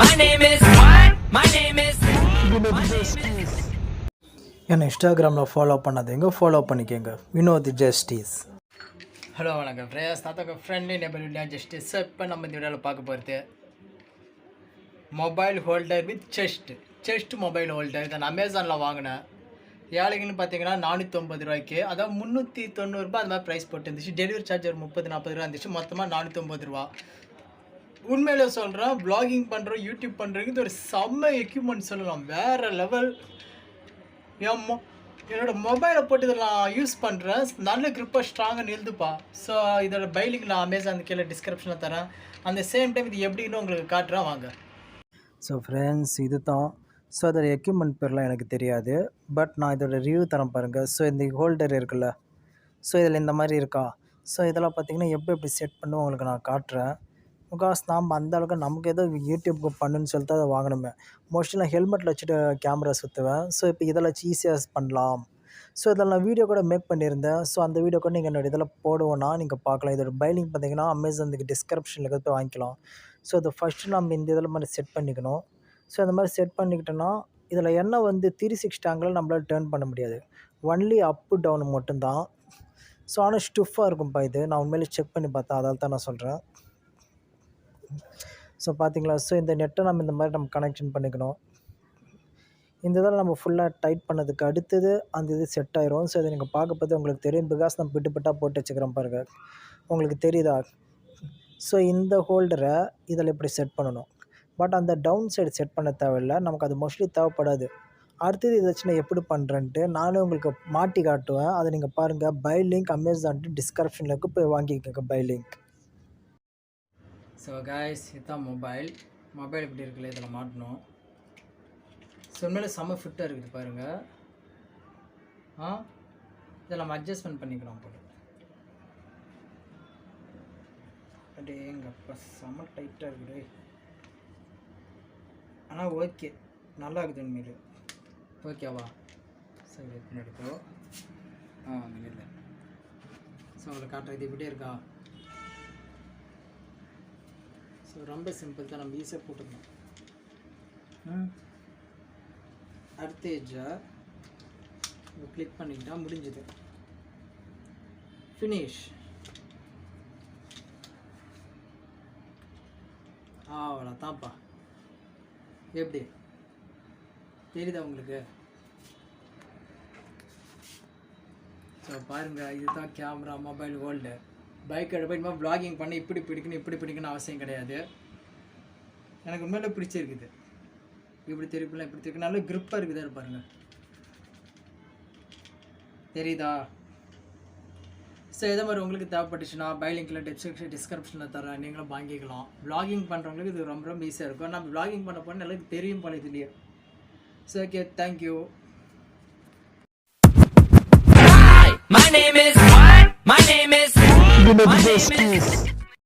My name is what? My name is என்னை இன்ஸ்டாகிராமில் follow பண்ணாதீங்க, ஃபாலோ பண்ணிக்கோங்க. வினோத் ஜஸ்டிஸ். ஹலோ வணக்கம் ஃப்ரெண்ட்ஸ், தாத்தா ஃப்ரெண்ட்லி நெபர் ஜஸ்டிஸ். இப்போ நம்ம இந்த வீடியோவில் பார்க்க போகிறது mobile holder with chest mobile holder. இதை நான் அமேசானில் வாங்கினேன். ஏழைக்குன்னு பார்த்தீங்கன்னா 450 ரூபாய்க்கு, அதாவது 390 ரூபா அது மாதிரி ப்ரைஸ் போட்டு இருந்துச்சு. டெலிவரி சார்ஜ் ஒரு 30-40 ரூபா இருந்துச்சு. மொத்தமாக 450 ரூபா. உண்மையிலே சொல்கிறேன், வ்ளாகிங் பண்ணுறோம், யூடியூப் பண்ணுறதுக்கு இது ஒரு செம்ம எக்யூப்மெண்ட் சொல்லலாம். வேறு லெவல். என்னோட மொபைலை போட்டு இதில் நான் யூஸ் பண்ணுறேன். நல்ல க்ரிப்பாக ஸ்ட்ராங்காக நிறுதுப்பா. ஸோ இதோட பைலிங் நான் அமேசான் கீழே டிஸ்கிரிப்ஷனில் தரேன். அந்த சேம் டைம் இது எப்படின்னு உங்களுக்கு காட்டுறேன் வாங்க. ஸோ ஃப்ரெண்ட்ஸ், இது தான். ஸோ அதோட எக்யூப்மெண்ட் பேர்லாம் எனக்கு தெரியாது, பட் நான் இதோட ரிவ்யூ தரேன் பாருங்கள். ஸோ இந்த ஹோல்டர் இருக்குல்ல, ஸோ இதில் இந்த மாதிரி இருக்கா. ஸோ இதெல்லாம் பார்த்தீங்கன்னா எப்படி செட் பண்ணி உங்களுக்கு நான் காட்டுறேன். பிகாஸ் நாம் அந்த அளவுக்கு நமக்கு ஏதோ யூடியூப்க்கு பண்ணுன்னு சொல்லிட்டு அதை வாங்கணுமே. மோஸ்ட்லி நான் ஹெல்மெட்டில் வச்சுட்டு கேமரா சுற்றுவேன். ஸோ இப்போ இதில் வச்சு ஈஸியாக பண்ணலாம். ஸோ இதில் நான் வீடியோ கூட மேக் பண்ணியிருந்தேன். ஸோ அந்த வீடியோ கூட நீங்கள் என்னோடய இதில் போடுவோன்னா நீங்கள் பார்க்கலாம். இதோட பைலிங் பார்த்தீங்கன்னா அமேசானுக்கு டிஸ்கிரிப்ஷனில் போய் வாங்கிக்கலாம். ஸோ அதை ஃபஸ்ட்டு நம்ம இந்த இதில் மாதிரி செட் பண்ணிக்கணும். ஸோ அந்த மாதிரி செட் பண்ணிக்கிட்டோன்னா இதில் என்ன 360 ஆங்கிள் நம்மளால் டேர்ன் பண்ண முடியாது. ஒன்லி அப்பு டவுன் மட்டும்தான். ஸோ ஆனால் ஸ்டிஃபாக இருக்கும்ப்பா இது. நான் உண்மையிலே செக் பண்ணி பார்த்தேன், அதால் தான் நான் சொல்கிறேன். ஸோ பார்த்தீங்களா. ஸோ இந்த நெட்டை இந்த மாதிரி நம்ம கனெக்ஷன் பண்ணிக்கணும். இந்த இதில் நம்ம ஃபுல்லாக டைட் பண்ணதுக்கு அடுத்தது அந்த இது செட் ஆயிரும். ஸோ இதை நீங்கள் பார்க்க பார்த்து உங்களுக்கு தெரியும். பிகாஸ் நான் பிட்டு போட்டு வச்சுக்கிறேன் பாருங்கள், உங்களுக்கு தெரியுதா. ஸோ இந்த ஹோல்டரை இதில் இப்படி செட் பண்ணணும். பட் அந்த டவுன் சைடு செட் பண்ண தேவையில்லை, நமக்கு அது மோஸ்ட்லி தேவைப்படாது. அடுத்தது இதை வச்சு நான் எப்படி பண்ணுறேன்ட்டு நானும் உங்களுக்கு மாட்டி காட்டுவேன். அதை நீங்கள் பாருங்கள். பை லிங்க் அமேசான்ட்டு டிஸ்கிரிப்ஷனுக்கு போய் வாங்கிக்கோங்க, பை லிங்க். ஸோ கைஸ், இதுதான் மொபைல் இப்படி இருக்குல்ல, இதில் மாட்டணும். ஸோ உண்மையிலே செம்ம ஃபிட்டாக இருக்குது பாருங்கள். இதில் நம்ம அட்ஜஸ்ட்மெண்ட் பண்ணிக்கலாம் போல. அப்படியே எங்கப்பா செம்ம டைட்டாக இருக்குது. ஆனால் ஓகே, நல்லா இருக்குது உண்மையிலே. ஓகேவா? சரி, பின்னாடி போ. இல்லை. ஸோ உங்களை காட்டுறது இப்படியே இருக்கா. ஸோ ரொம்ப சிம்பிள் தான், நம்ம ஈஸியாக போட்டுக்கலாம். அடுத்த ஏஜாக கிளிக் பண்ணிக்கிட்டா முடிஞ்சுது. ஃபினிஷ். அவ்வளோ தான்ப்பா. எப்படி தெரியுதா உங்களுக்கு? ஸோ பாருங்கள், இதுதான் கேமரா மொபைல் ஹோல்டர். பைக் எடுப்பா வ்ளாகிங் பண்ண இப்படி பிடிக்கணும்னு அவசியம் கிடையாது. எனக்கு உண்மையிலே பிடிச்சிருக்குது. இப்படி திருப்பிலாம் நல்ல க்ரிப்பாக இருக்குதா பாருங்கள், தெரியுதா. ஸோ இதே மாதிரி உங்களுக்கு தேவைப்பட்டுச்சுன்னா பை லிங்கில் டிஸ்கிரிப்ஷனில் தரேன், நீங்களும் வாங்கிக்கலாம். வ்ளாகிங் பண்ணுறவங்களுக்கு இது ரொம்ப ஈஸியாக இருக்கும். நம்ம வ்ளாகிங் பண்ண போனால் எல்லாருக்கும் தெரியும் போல இதுலேயே. So okay, thank you. My name is what? My name is